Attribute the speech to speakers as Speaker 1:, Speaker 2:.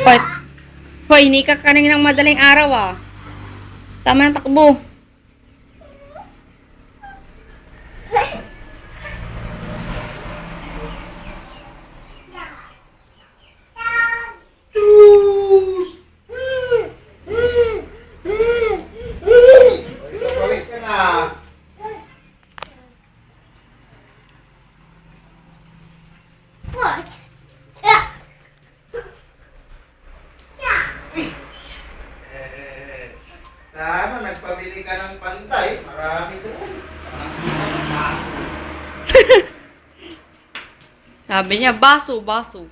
Speaker 1: Hoy, hoy, hindi ka kaninang madaling araw ah. Tama ng takbo.
Speaker 2: Pawis ka na.
Speaker 3: What?
Speaker 2: Sana nagpabili ka ng pantay. Marami doon. Nakita mo na.
Speaker 1: Sabi niya, baso, baso.